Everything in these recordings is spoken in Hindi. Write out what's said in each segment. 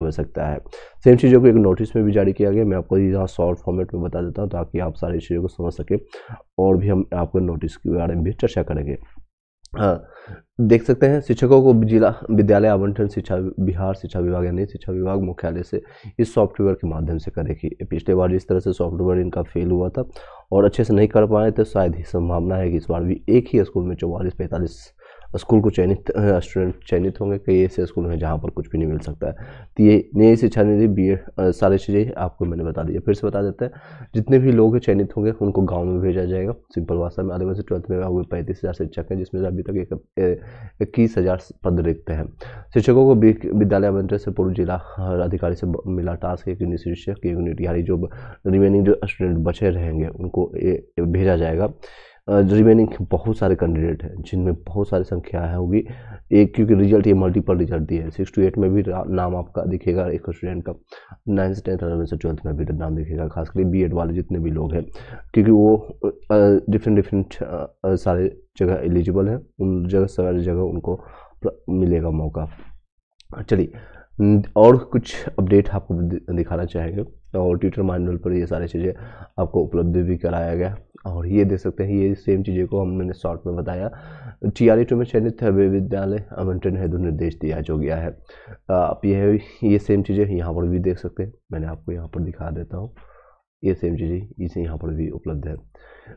हो सकता है। सेम चीज़ों को एक नोटिस में भी जारी किया गया, मैं आपको यहाँ शॉर्ट फॉर्मेट में बता देता हूँ ताकि आप सारी चीज़ों को समझ सकें, और भी हम आपको नोटिस के बारे में भी चर्चा करेंगे। हाँ, देख सकते हैं शिक्षकों को जिला विद्यालय आवंटन बिहार शिक्षा विभाग यानी शिक्षा विभाग मुख्यालय से इस सॉफ्टवेयर के माध्यम से करेगी। पिछले बार जिस तरह से सॉफ्टवेयर इनका फेल हुआ था और अच्छे से नहीं कर पाए थे, शायद ही संभावना है कि इस बार भी एक ही स्कूल में 44-45 स्कूल को स्टूडेंट चयनित होंगे। कई ऐसे स्कूल हैं जहाँ पर कुछ भी नहीं मिल सकता है। तो ये नई शिक्षा नीति BA सारी चीज़ें आपको मैंने बता दी है। फिर से बता देते हैं, जितने भी लोग चयनित होंगे उनको गांव में भेजा जाएगा। सिंपल भाषा में 11वीं से 12th में हुए 35,000 शिक्षक हैं, जिसमें अभी तक 21,000 पद रिक्त हैं। शिक्षकों को विद्यालय आवंटन से पूर्व जिला अधिकारी से मिला टास्क, एक यूनिट शिक्षक की यूनिट यानी जो रिमेनिंग जो स्टूडेंट बचे रहेंगे उनको भेजा जाएगा। रिमेनिंग बहुत सारे कैंडिडेट हैं जिनमें बहुत सारी संख्या है होगी एक, क्योंकि रिजल्ट ये मल्टीपल रिजल्ट दिए हैं। 6 to 8 में भी नाम आपका दिखेगा एक स्टूडेंट का, 9 से 10, 11 से 12th में भी नाम दिखेगा, खासकर B.Ed वाले जितने भी लोग हैं, क्योंकि वो डिफरेंट सारे जगह एलिजिबल हैं, उन जगह सारी जगह उनको मिलेगा मौका। चलिए और कुछ अपडेट आपको दिखाना चाहेंगे, और ट्विटर मैनुअल पर ये सारी चीज़ें आपको उपलब्ध भी कराया गया। और ये देख सकते हैं, ये सेम चीज़ें को मैंने शॉर्ट में बताया। TRE 2 में चयनित विद्यालय आवंटन हेतु निर्देश दिया जो गया है। आप ये सेम चीज़ें यहाँ पर भी देख सकते हैं, मैंने आपको यहाँ पर दिखा देता हूँ। ये सेम चीज़ें इसे यहाँ पर भी उपलब्ध है।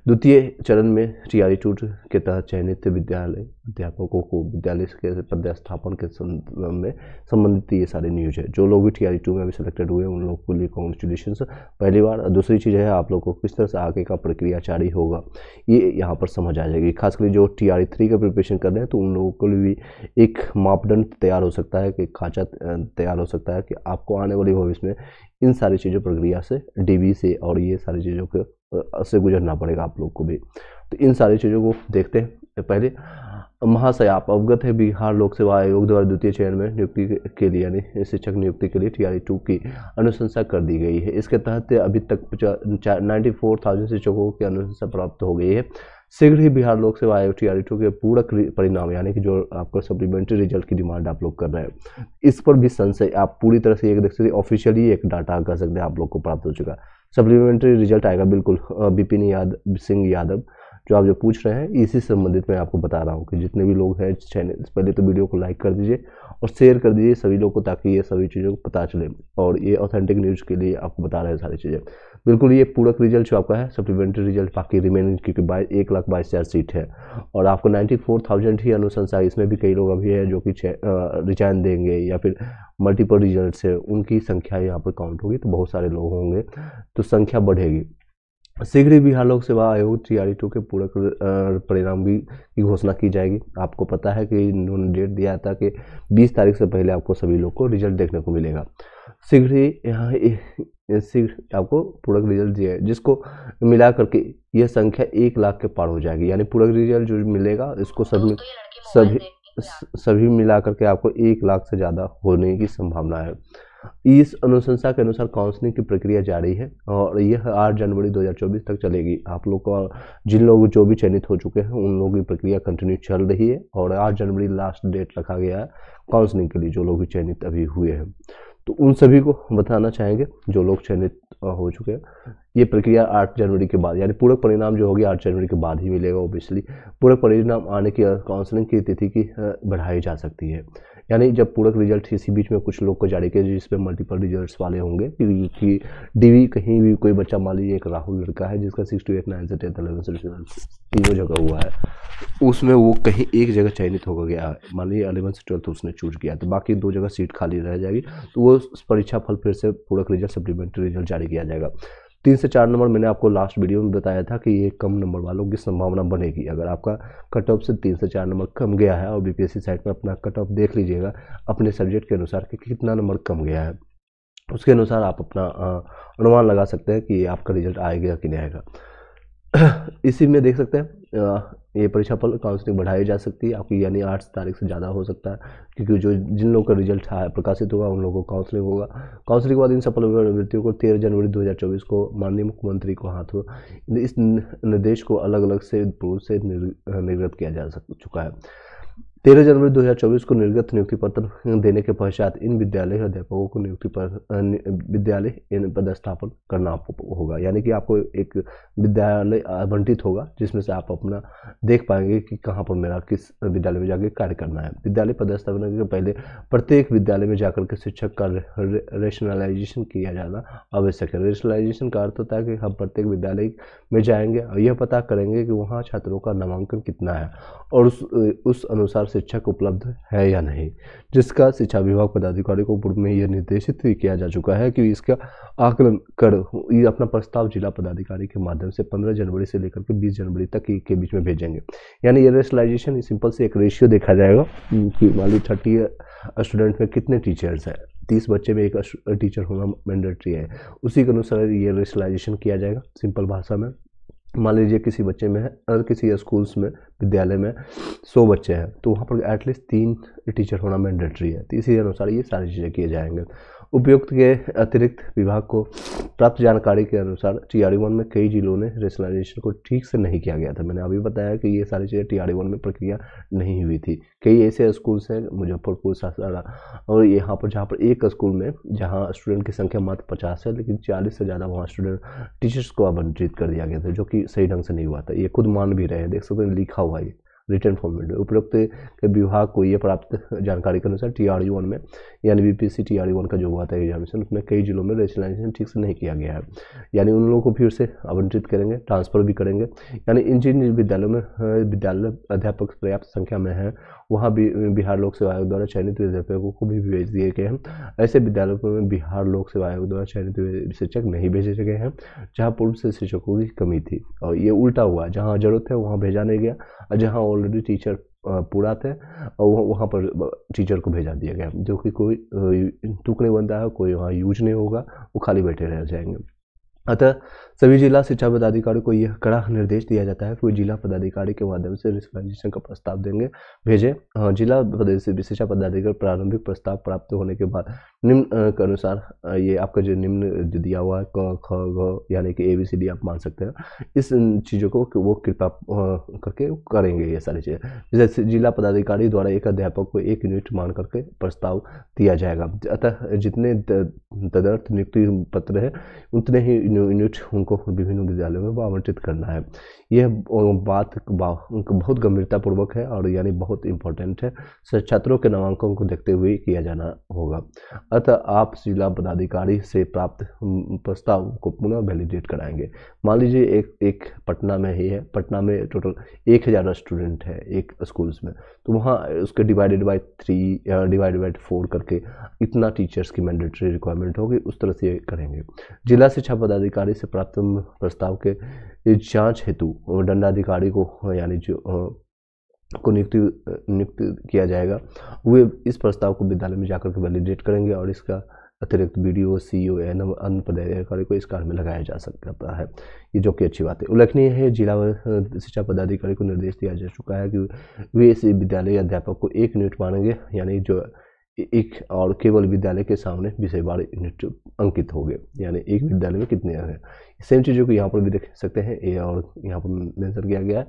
द्वितीय चरण में TRE 2 के तहत चयनित विद्यालय अध्यापकों को विद्यालय के पदस्थापन के संबंध में संबंधित ये सारे न्यूज है। जो लोग भी TRE 2 में अभी सिलेक्टेड हुए उन लोगों के लिए कॉन्ग्रेचुलेशन पहली बार। दूसरी चीज़ है, आप लोगों को किस तरह से आगे का प्रक्रिया जारी होगा ये यहाँ पर समझ आ जाएगी। खासकर जो TRE 3 का प्रिपरेशन कर रहे हैं तो उन लोगों के लिए भी एक मापदंड तैयार हो सकता है, कि खांचा तैयार हो सकता है कि आपको आने वाले भविष्य में इन सारी चीज़ों प्रक्रिया से DB से और ये सारी चीज़ों के से गुजरना पड़ेगा आप लोग को भी। तो इन सारी चीज़ों को देखते हैं। पहले महाशय, आप अवगत है बिहार लोक सेवा आयोग द्वारा द्वितीय चरण में नियुक्ति के लिए यानी शिक्षक नियुक्ति के लिए TRE 2 की अनुशंसा कर दी गई है। इसके तहत अभी तक 94,000 शिक्षकों की अनुशंसा प्राप्त हो गई है। शीघ्र ही बिहार लोक सेवा आयोग TRE 2 के पूरक परिणाम यानी कि जो आपका सप्लीमेंट्री रिजल्ट की डिमांड आप लोग कर रहे हैं, इस पर भी संशय आप पूरी तरह से एक देख सकते ऑफिशियली एक डाटा कर सकते हैं आप लोग को प्राप्त हो चुका है। सप्लीमेंट्री रिजल्ट आएगा बिल्कुल विपिन सिंह यादव जो आप जो पूछ रहे हैं, इसी से संबंधित मैं आपको बता रहा हूँ कि जितने भी लोग हैं चैनल, पहले तो वीडियो को लाइक कर दीजिए और शेयर कर दीजिए सभी लोग को, ताकि ये सभी चीज़ों को पता चले। और ये ऑथेंटिक न्यूज़ के लिए आपको बता रहे हैं सारी चीज़ें। बिल्कुल ये पूरक रिजल्ट जो आपका है सप्लीमेंट्री रिजल्ट, बाकी रिमेनिंग क्योंकि 1,22,000 सीट है और आपको 94,000 ही अनुशंसा, इसमें भी कई लोग अभी है जो कि रिजाइन देंगे या फिर मल्टीपल रिजल्ट से उनकी संख्या यहाँ पर काउंट होगी, तो बहुत सारे लोग होंगे तो संख्या बढ़ेगी। शीघ्र ही बिहार लोक सेवा आयोग TRE 2 के पूरक परिणाम की घोषणा की जाएगी। आपको पता है कि इन्होंने डेट दिया था कि 20 तारीख से पहले आपको सभी लोग को रिजल्ट देखने को मिलेगा। शीघ्र ही यहाँ शीघ्र आपको पूरक रिजल्ट दिया है, जिसको मिला करके यह संख्या 1 लाख के पार हो जाएगी। यानी पूरक रिजल्ट जो मिलेगा इसको सभी मिला करके आपको 1 लाख से ज़्यादा होने की संभावना है। इस अनुशंसा के अनुसार काउंसलिंग की प्रक्रिया जारी है और यह 8 जनवरी 2024 तक चलेगी। आप लोग को जिन लोग जो भी चयनित हो चुके हैं उन लोगों की प्रक्रिया कंटिन्यू चल रही है और 8 जनवरी लास्ट डेट रखा गया है काउंसलिंग के लिए, जो लोग भी चयनित अभी हुए हैं। तो उन सभी को बताना चाहेंगे जो लोग चयनित हो चुके हैं, ये प्रक्रिया 8 जनवरी के बाद यानी पूरक परिणाम जो होगी 8 जनवरी के बाद ही मिलेगा। ओबियसली पूरक परिणाम आने की काउंसलिंग की तिथि की बढ़ाई जा सकती है। यानी जब पूरक रिजल्ट इसी बीच में कुछ लोग को जारी किया जिसमें मल्टीपल रिजल्ट्स वाले होंगे, क्योंकि DV कहीं भी कोई बच्चा, मान लीजिए एक राहुल लड़का है जिसका 6 to 8, 9 से 10, 11 से 12 तीनों जगह हुआ है, उसमें वो कहीं एक जगह चयनित हो गया है, मान लीजिए 11 से 12 उसने चूज किया तो बाकी 2 जगह सीट खाली रह जाएगी, तो वो परीक्षा फल फिर से पूरक रिजल्ट सप्लीमेंट्री रिजल्ट जारी किया जाएगा। 3 से 4 नंबर मैंने आपको लास्ट वीडियो में बताया था कि ये कम नंबर वालों की संभावना बनेगी। अगर आपका कट ऑफ से 3 से 4 नंबर कम गया है, और BPSC साइट में अपना कट ऑफ देख लीजिएगा अपने सब्जेक्ट के अनुसार कि कितना नंबर कम गया है, उसके अनुसार आप अपना अनुमान लगा सकते हैं कि आपका रिजल्ट आएगा कि नहीं आएगा। इसी में देख सकते हैं ये परीक्षा फल काउंसलिंग बढ़ाई जा सकती है आपकी, यानी 8 तारीख से ज़्यादा हो सकता है, क्योंकि जो जिन लोगों का रिजल्ट प्रकाशित होगा उन लोगों को काउंसलिंग होगा। काउंसलिंग के बाद इन सफल अभ्यर्थियों को 13 जनवरी 2024 को माननीय मुख्यमंत्री को हाथों इस निर्देश को अलग अलग से पूर्व से निर्गत किया जा चुका है। 13 जनवरी 2024 को निर्गत नियुक्ति पत्र देने के पश्चात इन विद्यालय अध्यापकों को विद्यालय इन पदस्थापन करना होगा। यानी कि आपको एक विद्यालय आवंटित होगा जिसमें से आप अपना देख पाएंगे कि कहाँ पर मेरा किस विद्यालय में जाकर कार्य करना है। विद्यालय पदस्थापन के पहले प्रत्येक विद्यालय में जाकर के शिक्षक का रेशनलाइजेशन किया जाना आवश्यक है। रेशनलाइजेशन का अर्थ होता है कि हम प्रत्येक विद्यालय में जाएंगे और यह पता करेंगे कि वहाँ छात्रों का नामांकन कितना है और उस अनुसार शिक्षक उपलब्ध है या नहीं, जिसका शिक्षा विभाग पदाधिकारी को पूर्व में यह निर्देशित किया जा चुका है कि इसका आकलन कर ये अपना प्रस्ताव जिला पदाधिकारी के माध्यम से 15 जनवरी से लेकर के 20 जनवरी तक के बीच में भेजेंगे। यानी ये रेशनलाइजेशन सिंपल से एक रेशियो देखा जाएगा कि मान ली 30 स्टूडेंट में कितने टीचर्स हैं, 30 बच्चे में एक टीचर होना मैंडेटरी है, उसी के अनुसार ये रेशनलाइजेशन किया जाएगा। सिंपल भाषा में मान लीजिए किसी बच्चे में है और किसी स्कूल्स में विद्यालय में 100 बच्चे हैं तो वहाँ पर एटलीस्ट 3 टीचर होना मैंडेटरी है। तो इसी अनुसार ये सारी चीज़ें किए जाएंगे। उपयुक्त के अतिरिक्त विभाग को प्राप्त जानकारी के अनुसार TRE-1 में कई जिलों ने रेशनलाइजेशन को ठीक से नहीं किया गया था। मैंने अभी बताया कि ये सारी चीज़ें TRE-1 में प्रक्रिया नहीं हुई थी। कई ऐसे स्कूल्स हैं मुजफ्फरपुर, सासाराम और यहाँ पर जहाँ पर एक स्कूल में जहाँ स्टूडेंट की संख्या मात्र 50 है लेकिन 40 से ज़्यादा वहाँ स्टूडेंट टीचर्स को आवंटित कर दिया गया था, जो कि सही ढंग से नहीं हुआ था। ये खुद मान भी रहे हैं, देख सकते हैं लिखा हुआ है रिटर्न फॉर्मेट में। उपरोक्त के विभाग को ये प्राप्त जानकारी के अनुसार TRE-1 में यानी BPSC TRE-1 का जो हुआ था एग्जामिनेशन उसमें कई जिलों में रेशनलाइजेशन ठीक से नहीं किया गया है। यानी उन लोगों को फिर से आवंटित करेंगे, ट्रांसफ़र भी करेंगे। यानी इन जिन विद्यालयों में विद्यालय अध्यापक पर्याप्त संख्या में है वहाँ भी बिहार लोक सेवा आयोग द्वारा चयनित अध्यापकों को भी भेज दिए गए हैं। ऐसे विद्यालयों में बिहार लोक सेवा आयोग द्वारा चयनित शिक्षक नहीं भेजे गए हैं जहाँ पूर्व से शिक्षकों की कमी थी, और ये उल्टा हुआ, जहाँ जरूरत है वहाँ भेजा नहीं गया और जहाँ ऑलरेडी टीचर पूरा थे और वहाँ पर टीचर को भेजा दिया गया, जो कि कोई तुक नहीं बनता है, कोई वहाँ यूज नहीं होगा, वो खाली बैठे रह जाएंगे। अतः सभी जिला शिक्षा पदाधिकारी को यह कड़ा निर्देश दिया जाता है कि वो जिला पदाधिकारी के माध्यम से रेशनलाइजेशन का प्रस्ताव भेजें। जिला शिक्षा पदाधिकारी प्रारंभिक प्रस्ताव प्राप्त होने के बाद निम्न के अनुसार ये आपका जो निम्न जो दिया हुआ है क ख ग यानी कि ABCD आप मान सकते हैं, इस चीज़ों को वो कृपा करके करेंगे ये सारी चीज़ें। जैसे जिला पदाधिकारी द्वारा एक अध्यापक को 1 यूनिट मान करके प्रस्ताव दिया जाएगा। अतः जितने तदर्थ नियुक्ति पत्र है उतने ही यूनिट उनको विभिन्न विद्यालयों में आवंटित करना है। यह बात बहुत गंभीरतापूर्वक है और यानी बहुत इम्पोर्टेंट है। छात्रों के नामांकन को देखते हुए किया जाना होगा। अतः आप जिला पदाधिकारी से प्राप्त प्रस्ताव को पुनः वैलिडेट कराएंगे। मान लीजिए एक पटना में ही है, पटना में टोटल 1000 स्टूडेंट है एक स्कूल्स में, तो वहाँ उसके डिवाइडेड बाय 3 या डिवाइडेड बाय 4 करके इतना टीचर्स की मैंडेटरी रिक्वायरमेंट होगी, उस तरह से करेंगे। जिला शिक्षा पदाधिकारी से प्राप्त प्रस्ताव के जांच हेतु दंडाधिकारी को यानी जो को नियुक्त किया जाएगा, वे इस प्रस्ताव को विद्यालय में जाकर के वैलिडेट करेंगे और इसका अतिरिक्त BDO, CO, ANM अन्य पदाधिकारी को इस कार्य में लगाया जा सकता है, ये जो कि अच्छी बात है। उल्लेखनीय है जिला शिक्षा पदाधिकारी को निर्देश दिया जा चुका है कि वे इस विद्यालय अध्यापक को 1 यूनिट मानेंगे, यानी जो एक और केवल विद्यालय के सामने विषयवार यूनिट अंकित हो गए, यानी एक विद्यालय में कितने हैं। सेम चीज़ों को यहाँ पर भी देख सकते हैं, ये और यहाँ पर मेंशन किया गया है।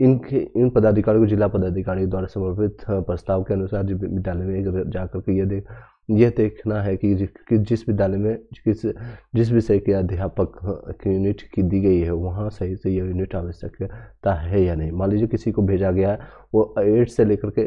इन पदाधिकारियों को जिला पदाधिकारी द्वारा समर्पित प्रस्ताव के अनुसार विद्यालय में जाकर के यह देखना है कि जिस विद्यालय में जिस विषय के अध्यापक की यूनिट की दी गई है वहाँ सही से यह यूनिट आवश्यकता है या नहीं। मान लीजिए किसी को भेजा गया है वो 8 से लेकर के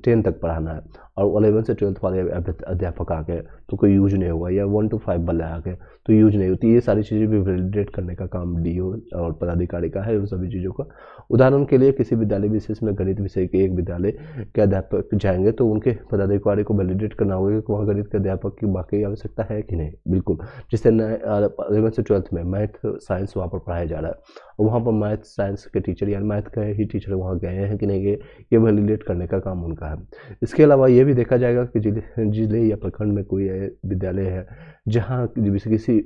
10 तक पढ़ाना है और 11 से 12 वाले अध्यापक आ गए तो कोई यूज नहीं होगा, या 1 to 5 वाले आ गए तो यूज नहीं होती। ये सारी चीज़ें भी वैलिडेट करने का काम DO और पदाधिकारी का है, उन सभी चीज़ों का। उदाहरण के लिए किसी विद्यालय विशेष में गणित विषय के एक विद्यालय के अध्यापक जाएंगे तो उनके पदाधिकारी को वैलिडेट करना होगा कि वहाँ गणित के अध्यापक की वाकई आवश्यकता है कि नहीं। बिल्कुल, जिससे 11 से 12 में मैथ साइंस वहाँ पर पढ़ाया जा रहा है और वहाँ पर मैथ साइंस के टीचर या मैथ का ही टीचर वहाँ गए हैं कि नहीं गए, ये वैलिडेट करने का काम उनका है। इसके अलावा ये भी देखा जाएगा कि जिले या प्रखंड में कोई विद्यालय है जहाँ किसी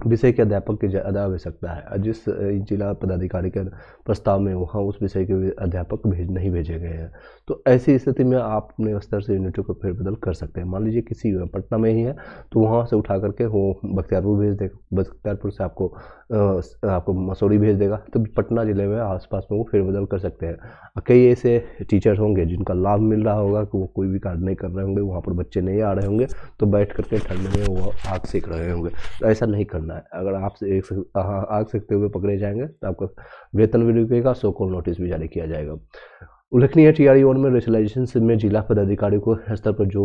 विषय के अध्यापक की ज़्यादा आवश्यकता है। जिस जिला पदाधिकारी के प्रस्ताव में वहाँ उस विषय के अध्यापक नहीं भेजे गए हैं, तो ऐसी स्थिति में आप अपने स्तर से यूनिटों को फेरबदल कर सकते हैं। मान लीजिए किसी पटना में ही है तो वहाँ से उठा करके वो बख्तियारपुर भेज देगा, बख्तियारपुर से आपको मसूरी भेज देगा, तो पटना ज़िले में आसपास में वो फेरबदल कर सकते हैं। कई ऐसे टीचर्स होंगे जिनका लाभ मिल रहा होगा कि वो कोई भी कार्य नहीं कर रहे होंगे, वहाँ पर बच्चे नहीं आ रहे होंगे, तो बैठ करके ठंड में वो आग सेक रहे होंगे। तो ऐसा नहीं करना है। अगर आप आग सेकते हुए पकड़े जाएंगे तो आपका वेतन भी रुकेगा, सो कॉल नोटिस भी जारी किया जाएगा। उल्लेखनीय TRE-1 में रेशनलाइजेशन में जिला पदाधिकारी को स्तर पर जो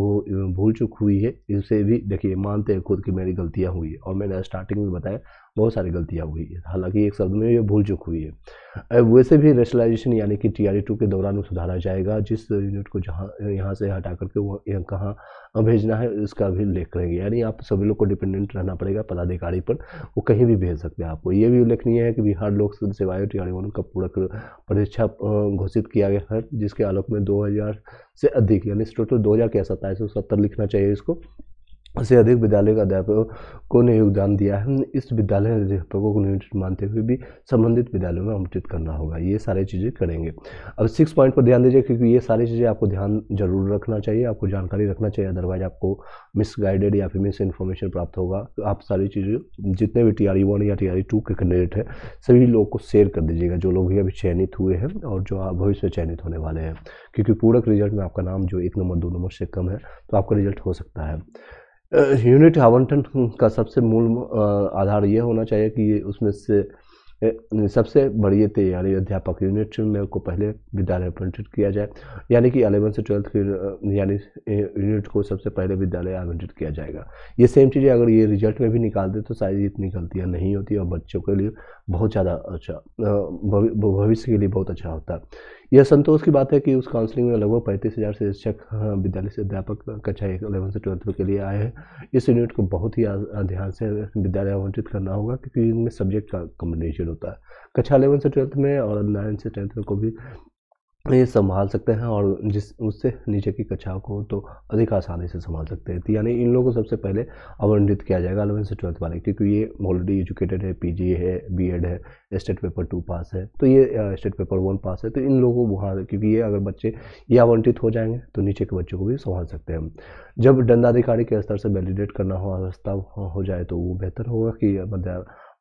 भूल चूक हुई है, इसे भी देखिए मानते हैं खुद की मेरी गलतियां हुई है, और मैंने स्टार्टिंग में बताया बहुत सारी गलतियां हुई है, हालांकि एक शब्द में ये भूल चूक हुई है। वैसे भी रेशनलाइजेशन यानी कि TRE-2 के दौरान सुधारा जाएगा। जिस यूनिट को जहाँ यहाँ से हटा करके वो कहाँ भेजना है इसका भी उल्लेख करेंगे। यानी आप सभी लोग को डिपेंडेंट रहना पड़ेगा पदाधिकारी पर, वो कहीं भी भेज सकते हैं आपको। ये भी उल्लेखनीय है कि बिहार लोक सेवा आयोग TRE-1 का पूरक परीक्षा घोषित किया गया है, जिसके आलोक में 2000 से अधिक यानी टोटल 2000 क्या 2770 लिखना चाहिए इसको, से अधिक विद्यालय के अध्यापकों ने योगदान दिया है। इस विद्यालय अध्यापकों को न्यूनतम मानते हुए भी संबंधित विद्यालयों में आवंटित करना होगा। ये सारी चीज़ें करेंगे। अब 6 पॉइंट पर ध्यान दीजिए, क्योंकि ये सारी चीज़ें आपको ध्यान जरूर रखना चाहिए, आपको जानकारी रखना चाहिए, अदरवाइज आपको मिसगाइडेड या फिर मिस इन्फॉर्मेशन प्राप्त होगा। तो आप सारी चीज़ें जितने भी TRE-1 या TRE-2 के कैंडिडेट हैं सभी लोगों को शेयर कर दीजिएगा, जो लोग भी अभी चयनित हुए हैं और जो आप भविष्य में चयनित होने वाले हैं, क्योंकि पूरक रिजल्ट में आपका नाम जो 1 नंबर 2 नंबर से कम है तो आपका रिजल्ट हो सकता है। यूनिट आवंटन का सबसे मूल आधार ये होना चाहिए कि ये उसमें से सबसे बढ़िया तैयारी अध्यापक यूनिट में को पहले विद्यालय आवंटित किया जाए, यानी कि 11 से 12 की यानी यूनिट को सबसे पहले विद्यालय आवंटित किया जाएगा। ये सेम चीज़ें अगर ये रिजल्ट में भी निकाल दे तो शायद इतनी गलतियाँ नहीं होती और बच्चों के लिए बहुत ज़्यादा अच्छा भविष्य के लिए बहुत अच्छा होता है। यह संतोष की बात है कि उस काउंसलिंग में लगभग 35,000 से शिक्षक विद्यालय से अध्यापक कक्षा 11 से 12 के लिए आए हैं। इस यूनिट को बहुत ही ध्यान से विद्यालय आवंटित करना होगा, क्योंकि इनमें सब्जेक्ट का कॉम्बिनेशन होता है। कक्षा 11 से 12 में और 9 से 10 को भी ये संभाल सकते हैं, और उससे नीचे की कक्षाओं को तो अधिक आसानी से संभाल सकते हैं। तो यानी इन लोगों को सबसे पहले आवंटित किया जाएगा 11 से 12 वाले, क्योंकि ये ऑलरेडी एजुकेटेड है, PG है, BEd है, स्टेट पेपर 2 पास है, तो ये स्टेट पेपर 1 पास है, तो इन लोगों को वहाँ, क्योंकि ये अगर बच्चे ये आवंटित हो जाएंगे तो नीचे के बच्चों को भी संभाल सकते हैं। जब दंडाधिकारी के स्तर से वैलिडेट करना हो अवस्था हो जाए तो वो बेहतर होगा कि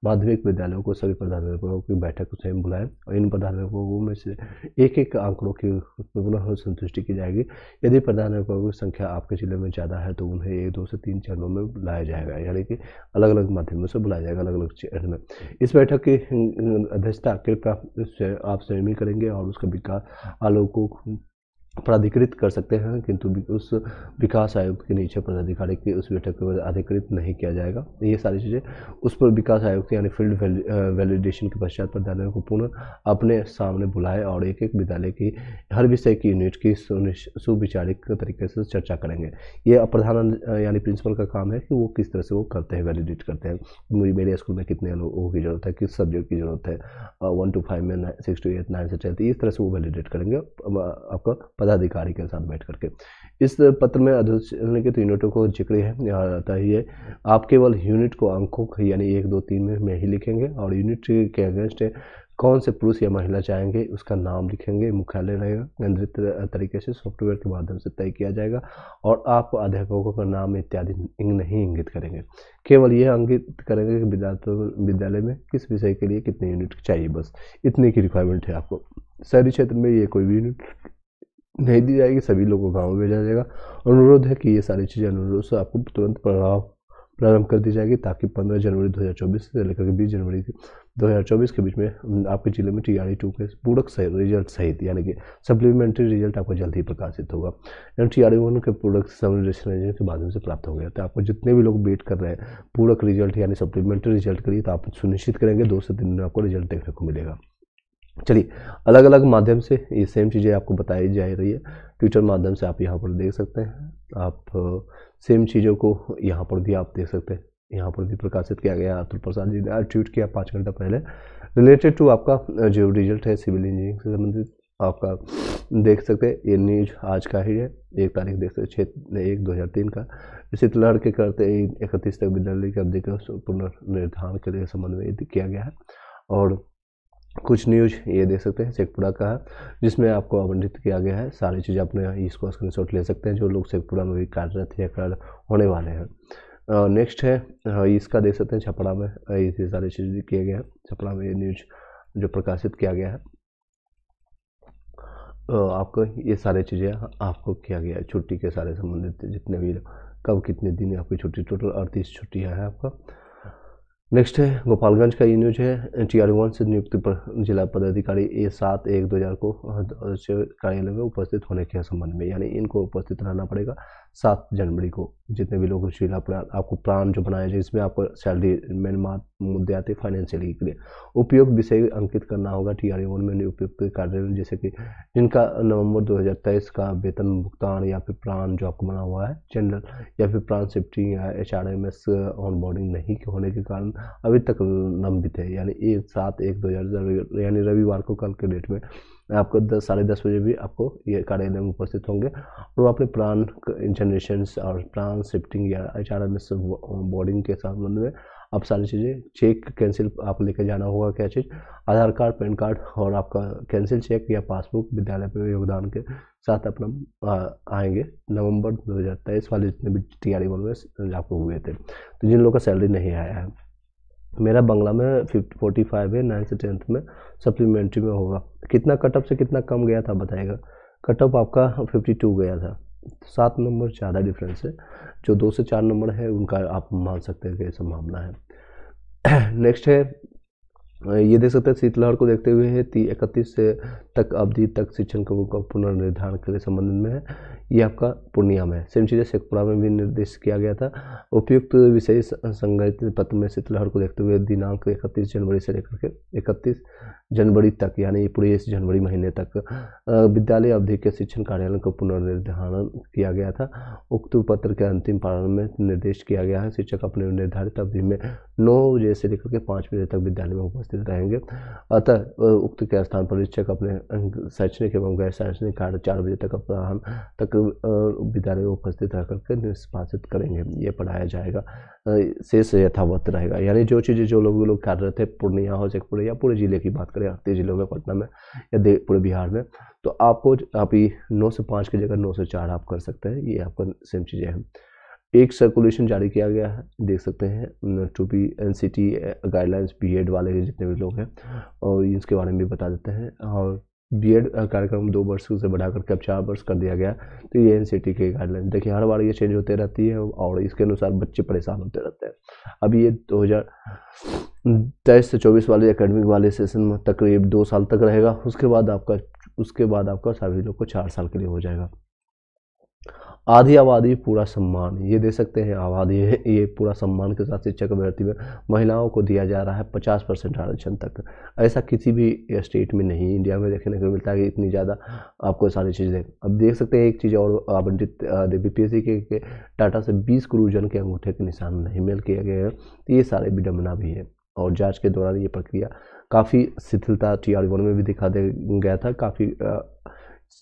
माध्यमिक विद्यालयों को सभी प्रधानाध्यापकों की बैठक स्वयं बुलाएं, और इन प्रधानाध्यापकों में से एक आंकड़ों की पुनः संतुष्टि की जाएगी। यदि प्रधानाध्यापकों की संख्या आपके जिले में ज़्यादा है तो उन्हें 1, 2 से 3 चरणों में बुलाया जाएगा, यानी कि अलग अलग माध्यमों से बुलाया जाएगा, अलग अलग चरण में। इस बैठक की अध्यक्षता कृपया आप स्वयं ही करेंगे, और उसका विकास आलोक को प्राधिकृत कर सकते हैं, किंतु उस विकास आयुक्त के नीचे पदाधिकारी की उस बैठक को अधिकृत नहीं किया जाएगा। ये सारी चीज़ें उस पर विकास आयुक्त यानी फील्ड वैलिडेशन के पश्चात प्रधानाध्यापक को पुनः अपने सामने बुलाए और एक एक विद्यालय की हर विषय की यूनिट की सुविचारिक तरीके से चर्चा करेंगे। ये प्रधान यानी प्रिंसिपल का काम है कि वो किस तरह से वो करते हैं, वैलिडेट करते हैं। मेरे स्कूल में कितने लोगों की ज़रूरत है, किस सब्जेक्ट की ज़रूरत है, 1 to 5 में 6 to 8 9 से 10, इस तरह से वो वैलिडेट करेंगे आपका पदाधिकारी के साथ बैठ करके। इस पत्र में अधोलिखित यूनिटों को जिक्र है आता ही है। आप केवल यूनिट को अंकों यानी 1, 2, 3 में ही लिखेंगे, और यूनिट के अगेंस्ट कौन से पुरुष या महिला चाहेंगे उसका नाम लिखेंगे। मुख्यालय रहेगा, केंद्रित तरीके से सॉफ्टवेयर के माध्यम से तय किया जाएगा, और आप अध्यापकों का नाम इत्यादि नहीं इंगित करेंगे। केवल यह इंगित करेंगे कि विद्यालय में किस विषय के लिए कितने यूनिट चाहिए, बस इतनी की रिक्वायरमेंट है आपको। शहरी क्षेत्र में ये कोई भी यूनिट नहीं दी जाएगी, सभी लोगों को गाँव में भेजा जाएगा। अनुरोध है कि ये सारी चीज़ें अनुरोध से आपको तुरंत प्रारंभ कर दी जाएगी, ताकि 15 जनवरी 2024 से लेकर 20 जनवरी 2024 के बीच में आपके जिले में TRE-2 के पूरक रिजल्ट सहित यानी कि सप्लीमेंट्री रिजल्ट आपको जल्द ही प्रकाशित होगा। यानी TRE-1 के पूरक समरेशनाइजेशन के माध्यम से प्राप्त होंगे। तो आपको जितने भी लोग वेट कर रहे हैं पूरक रिजल्ट यानी सप्लीमेंट्री रिजल्ट के लिए, तो आप सुनिश्चित करेंगे 2 से 3 दिन आपको रिजल्ट देखने को मिलेगा। चलिए, अलग अलग माध्यम से ये सेम चीज़ें आपको बताई जा रही है। ट्विटर माध्यम से आप यहाँ पर देख सकते हैं, आप सेम चीज़ों को यहाँ पर भी आप देख सकते हैं। यहाँ पर भी प्रकाशित किया गया, अतुल प्रसाद जी ने ट्वीट किया 5 घंटा पहले, रिलेटेड टू आपका जो रिजल्ट है सिविल इंजीनियरिंग से संबंधित आपका देख सकते हैं ये न्यूज आज का ही है, 1 तारीख देख सकते 6/1/2003 का। शीतलहर के करते 31 तक विद्यालय की अवधि का पुनर्निर्धारण के लिए संबंध में किया गया है। और कुछ न्यूज ये देख सकते हैं शेखपुरा का है, जिसमें आपको आवंटित किया गया है। सारी चीज़ें अपने इसको स्क्रीनशॉट ले सकते हैं जो लोग शेखपुरा में भी कार्यरत या कार्य होने वाले हैं। नेक्स्ट है इसका देख सकते हैं छपरा में ये सारी चीज़ें किए गए हैं। छपरा में ये न्यूज जो प्रकाशित किया गया है आपको ये सारी चीज़ें आपको किया गया है। छुट्टी के सारे संबंधित जितने भी कब कितने दिन आपकी छुट्टी, टोटल 38 छुट्टियाँ हैं आपका। नेक्स्ट है गोपालगंज का ये न्यूज है TR1 से नियुक्त पर जिला पदाधिकारी A7/1/2000 को कार्यालय में उपस्थित होने के संबंध में, यानी इनको उपस्थित रहना पड़ेगा 7 जनवरी को। जितने भी लोग जिला आपको प्लान जो बनाया जाए इसमें आपको सैलरी मेन मुद्दे आते हैं फाइनेंशियली के लिए। उपयुक्त विषय अंकित करना होगा TR1 में उपयुक्त कार्य, जैसे कि जिनका नवंबर 2023 का वेतन भुगतान या फिर प्लान जो आपको बना हुआ है जनरल या फिर प्लान सेफ्टी या HRMS ऑनबोर्डिंग नहीं होने के कारण अभी तक लंबित है, यानी 7/1/2000 यानी रविवार को कल के डेट में आपको 10-10:30 बजे भी आपको ये कार्यालय में उपस्थित होंगे और अपने प्लान जनरेशन और प्लान शिफ्टिंग या HRMS बोर्डिंग के संबंध में आप सारी चीज़ें चेक कैंसिल आप लेकर जाना होगा। क्या चीज़, आधार कार्ड, पैन कार्ड और आपका कैंसिल चेक या पासबुक विद्यालय में योगदान के साथ अपना आएंगे। नवंबर 2023 वाले जितने भी TR1 में आपको हुए थे, तो जिन लोगों का सैलरी नहीं आया है। मेरा बंगला में 45 है, 9th से 10th में सप्लीमेंट्री में होगा। कितना कट ऑफ से कितना कम गया था बताएगा। कट ऑफ आपका 52 गया था, 7 नंबर ज़्यादा डिफरेंस है। जो 2 से 4 नंबर है उनका आप मान सकते हैं कि संभावना है। नेक्स्ट है ये देख सकते हैं शीतलहर को देखते हुए है 31 से तक अवधि तक शिक्षण का पुनर्निर्धारण के संबंध में है। ये आपका पूर्णिया में, सेम चीज़ें शेखपुरा में भी निर्देश किया गया था। उपयुक्त विषय संग्रहित पत्र में शीतलहर को देखते हुए दिनांक 31 जनवरी से लेकर के 31 जनवरी तक, यानी पूरे इस जनवरी महीने तक विद्यालय अवधि के शिक्षण कार्यालय को पुनर्निर्धारण किया गया था। उक्त पत्र के अंतिम प्रारंभ में निर्देश किया गया है शिक्षक अपने निर्धारित अवधि में 9 बजे से लेकर के 5 बजे तक विद्यालय में उपस्थित रहेंगे। अतः उक्त के स्थान पर शिक्षक अपने शैक्षणिक एवं गैर शैक्षणिक कार्य 4 बजे तक अपराह्न तक विद्यालय में उपस्थित रह करके निष्पादित करेंगे। ये पढ़ाया जाएगा, शेष यथावत रहेगा। यानी जो चीज़ें जो लोग कार्यरत है पूर्णिया हो शेखपुरा या पूरे जिले की बात करें 38 जिलों में, पटना में या पूरे बिहार में, तो आपको आप ये 9 से 5 की जगह 9 से 4 आप कर सकते हैं। ये आपका सेम चीज़ें हैं। एक सर्कुलेशन जारी किया गया है, देख सकते हैं to be NCT guidelines BEd वाले जितने भी लोग हैं, और इसके बारे में भी बता देते हैं। और BEd कार्यक्रम 2 वर्ष से बढ़ा करके अब 4 वर्ष कर दिया गया। तो ये NCT के गाइडलाइन देखिए हर बार ये चेंज होते रहती है और इसके अनुसार बच्चे परेशान होते रहते हैं। अभी ये 2023 से 24 वाले एकेडमिक वाले सेशन में तकरीब 2 साल तक रहेगा। उसके बाद आपका सभी लोग को 4 साल के लिए हो जाएगा। आधी आबादी पूरा सम्मान, ये दे सकते हैं आबादी है, ये पूरा सम्मान के साथ शिक्षक भर्ती में महिलाओं को दिया जा रहा है 50% आरक्षण तक। ऐसा किसी भी स्टेट में नहीं इंडिया में देखने को मिलता है कि इतनी ज़्यादा आपको सारी चीज़ें। अब देख सकते हैं एक चीज़ और आवंटित BPSC के डाटा से 20 गुरुजन के अंगूठे के निशान नहीं मेल किए गए हैं। तो ये सारे विडम्बना भी है और जाँच के दौरान ये प्रक्रिया काफ़ी शिथिलता TR1 में भी दिखा दे गया था। काफ़ी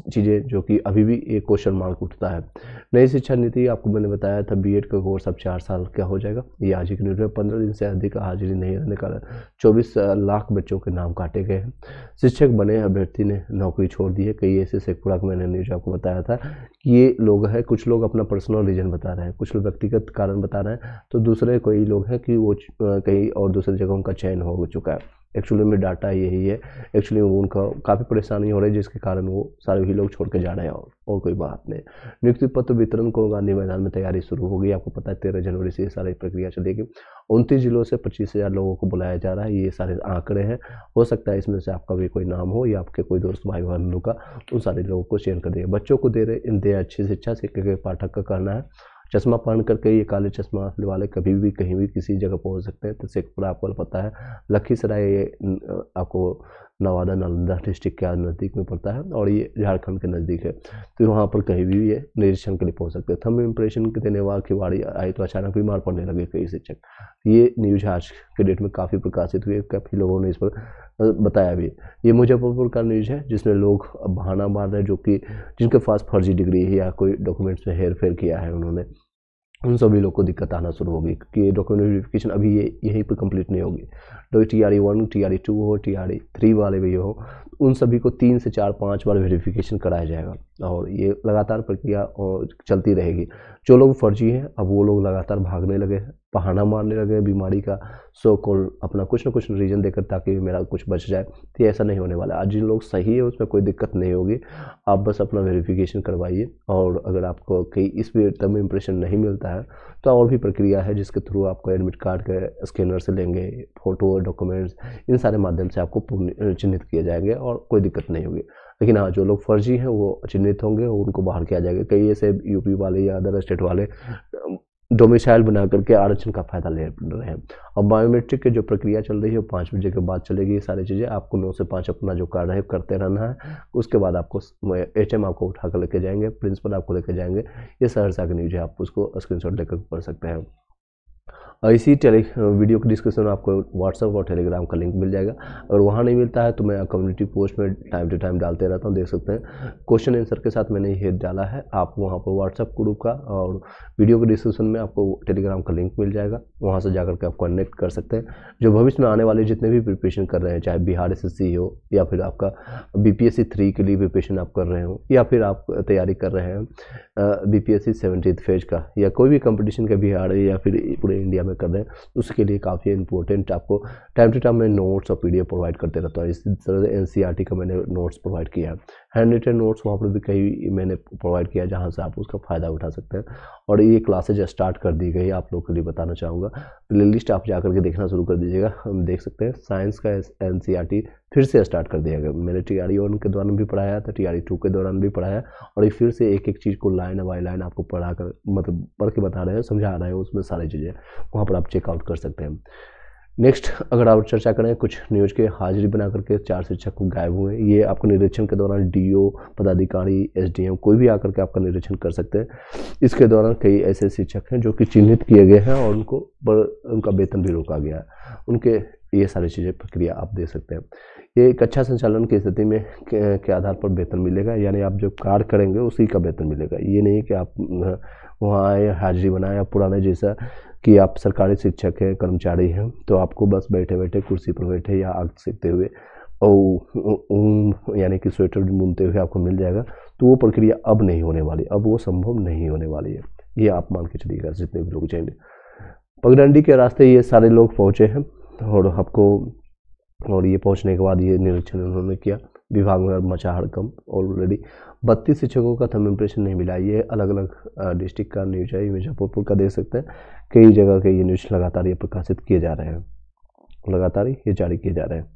चीज़ें जो कि अभी भी एक क्वेश्चन मार्क उठता है। नई शिक्षा नीति आपको मैंने बताया था BEd का कोर्स अब 4 साल का हो जाएगा। ये आज ही के न्यूज़ में 15 दिन से अधिक हाजिरी नहीं रहने का 24 लाख बच्चों के नाम काटे गए हैं। शिक्षक बने अभ्यर्थी ने नौकरी छोड़ दी है। कई ऐसे शेखपुरा का मैंने न्यूज़ आपको बताया था कि ये लोग हैं, कुछ लोग अपना पर्सनल रीजन बता रहे हैं, कुछ लोग व्यक्तिगत कारण बता रहे हैं, तो दूसरे कोई लोग हैं कि वो कहीं और दूसरी जगह उनका चयन हो चुका है। एक्चुअली में डाटा यही है, एक्चुअली उनका काफ़ी परेशानी हो रही है जिसके कारण वो सारे ही लोग छोड़ के जा रहे हैं और कोई बात नहीं। नियुक्ति पत्र वितरण को गांधी मैदान में तैयारी शुरू हो गई। आपको पता है 13 जनवरी से ये सारी प्रक्रिया चलेगी। 29 जिलों से 25,000 लोगों को बुलाया जा रहा है। ये सारे आंकड़े हैं, हो सकता है इसमें से आपका भी कोई नाम हो या आपके कोई दोस्त भाई बहन लोग का, उन सारे लोगों को चयन कर देगा। बच्चों को दे अच्छी शिक्षा शिक्षक के पाठक का करना है। चश्मा पहन करके ये काले चश्मा वाले कभी भी कहीं भी किसी जगह पहुंच सकते हैं। तो शेखपुरा आपको पता है, लखीसराय आपको नवादा नालंदा डिस्ट्रिक्ट के नज़दीक में पड़ता है और ये झारखंड के नज़दीक है। तो वहाँ पर कहीं भी ये निरीक्षण के लिए पहुँच सकते हैं। थंब इम्प्रेशन के देने वाले की बारी आई तो अचानक बीमार पड़ने लगे कई शिक्षक। ये न्यूज आज के डेट में काफ़ी प्रकाशित हुई है, काफ़ी लोगों ने इस पर बताया भी। ये मुजफ्फरपुर का न्यूज है जिसमें लोग बहाना मार रहे हैं जो कि जिनके पास फर्जी डिग्री है या कोई डॉक्यूमेंट्स में हेर फेर किया है उन्होंने, उन सभी लोग को दिक्कत आना शुरू होगी क्योंकि डॉक्यूमेंट वेरिफिकेशन अभी ये यहीं पर कंप्लीट नहीं होगी। तो TRE 1 TRE 2 हो TRE 3 वाले भी हो, उन सभी को 3 से 4-5 बार वेरिफिकेशन कराया जाएगा और ये लगातार प्रक्रिया चलती रहेगी। जो लोग फर्जी हैं अब वो लोग लगातार भागने लगे हैं, बहाना मारने लगे बीमारी का, सो कॉल अपना कुछ ना कुछ रीजन देकर ताकि मेरा कुछ बच जाए। तो ऐसा नहीं होने वाला। आज जिन लोग सही है उसमें कोई दिक्कत नहीं होगी, आप बस अपना वेरिफिकेशन करवाइए। और अगर आपको कहीं इस तब इंप्रेशन नहीं मिलता है तो और भी प्रक्रिया है जिसके थ्रू आपको एडमिट कार्ड के स्कैनर से लेंगे, फोटो डॉक्यूमेंट्स इन सारे माध्यम से आपको चिन्हित किए जाएंगे और कोई दिक्कत नहीं होगी। लेकिन हाँ, जो लोग फर्जी हैं वो चिन्हित होंगे और उनको बाहर किया जाएगा। कई ऐसे यूपी वाले या अदर स्टेट वाले डोमिसाइल बना करके आरक्षण का फायदा ले रहे हैं। और बायोमेट्रिक की जो प्रक्रिया चल रही है वो 5 बजे के बाद चलेगी। ये सारी चीज़ें आपको 9 से 5 अपना जो कार्य है करते रहना है। उसके बाद आपको HM आपको उठा कर लेके जाएंगे, प्रिंसिपल आपको लेके जाएंगे। ये सहरसा की न्यूज़ है, आप उसको स्क्रीनशॉट लेकर पढ़ सकते हैं। और इसी वीडियो के डिस्क्रिप्शन में आपको व्हाट्सएप और टेलीग्राम का लिंक मिल जाएगा। अगर वहाँ नहीं मिलता है तो मैं कम्युनिटी पोस्ट में टाइम टू टाइम डालते रहता हूँ, देख सकते हैं। क्वेश्चन आंसर के साथ मैंने ये डाला है, आप वहाँ पर व्हाट्सएप ग्रुप का और वीडियो के डिस्क्रिप्शन में आपको टेलीग्राम का लिंक मिल जाएगा, वहाँ से जाकर के आप कनेक्ट कर सकते हैं। जो भविष्य में आने वाले जितने भी प्रिपरेशन कर रहे हैं, चाहे बिहार SSC हो या फिर आपका BPSC 3 के लिए प्रिपरेशन आप कर रहे हो या फिर आप तैयारी कर रहे हैं BPSC 70th फेज का या कोई भी कंपटीशन का बिहार या फिर पूरे इंडिया में कर रहे हैं, उसके लिए काफ़ी इंपॉर्टेंट आपको टाइम टू टाइम में नोट्स और PDF प्रोवाइड करते रहता हूँ। इसी तरह से NCERT का मैंने नोट्स प्रोवाइड किया है, हैंड रिटन नोट्स वहाँ पर भी कई मैंने प्रोवाइड किया जहाँ से आप उसका फ़ायदा उठा सकते हैं। और ये क्लासेज स्टार्ट कर दी गई, आप लोग के लिए बताना चाहूँगा। प्ले लिस्ट आप जाकर के देखना शुरू कर दीजिएगा। हम देख सकते हैं साइंस का NCERT फिर से स्टार्ट कर दिया गया। मैंने TRE 1 के दौरान भी पढ़ाया था, TRE 2 के दौरान भी पढ़ाया और ये फिर से एक एक चीज़ को लाइन बाय लाइन आपको पढ़ा कर मतलब पढ़ के बता रहे हैं, समझा रहे हैं, उसमें सारी चीज़ें वहाँ पर आप चेकआउट कर सकते हैं। नेक्स्ट अगर आप चर्चा करें कुछ न्यूज़ के, हाजिरी बना करके 4 शिक्षक गायब हुए। ये आपको निरीक्षण के दौरान DO पदाधिकारी SDM कोई भी आकर के आपका निरीक्षण कर सकते हैं। इसके दौरान कई ऐसे शिक्षक हैं जो कि चिन्हित किए गए हैं और उनका वेतन भी रोका गया है। उनके ये सारी चीज़ें प्रक्रिया आप दे सकते हैं। ये एक अच्छा संचालन की स्थिति में के आधार पर वेतन मिलेगा, यानी आप जो कार्य करेंगे उसी का वेतन मिलेगा। ये नहीं कि आप वहाँ आए हाजिरी बनाए, पुराने जैसा कि आप सरकारी शिक्षक हैं, कर्मचारी हैं तो आपको बस बैठे बैठे कुर्सी पर बैठे या आग सेकते हुए और यानी कि स्वेटर बुनते हुए आपको मिल जाएगा। तो वो प्रक्रिया अब नहीं होने वाली, अब वो संभव नहीं होने वाली है। ये आप मान के चलिएगा जितने भी लोग जाएंगे। पगडंडी के रास्ते ये सारे लोग पहुँचे हैं और आपको और ये पहुंचने के बाद ये निरीक्षण उन्होंने किया। विभाग में मचा हड़कंप। ऑलरेडी 32 शिक्षकों का थंब इम्प्रेशन नहीं मिला। ये अलग अलग डिस्ट्रिक्ट का न्यूज है, मुजफ्फरपुर का देख सकते हैं। कई जगह के ये न्यूज लगातार ये प्रकाशित किए जा रहे हैं, लगातार ये जारी किए जा रहे हैं।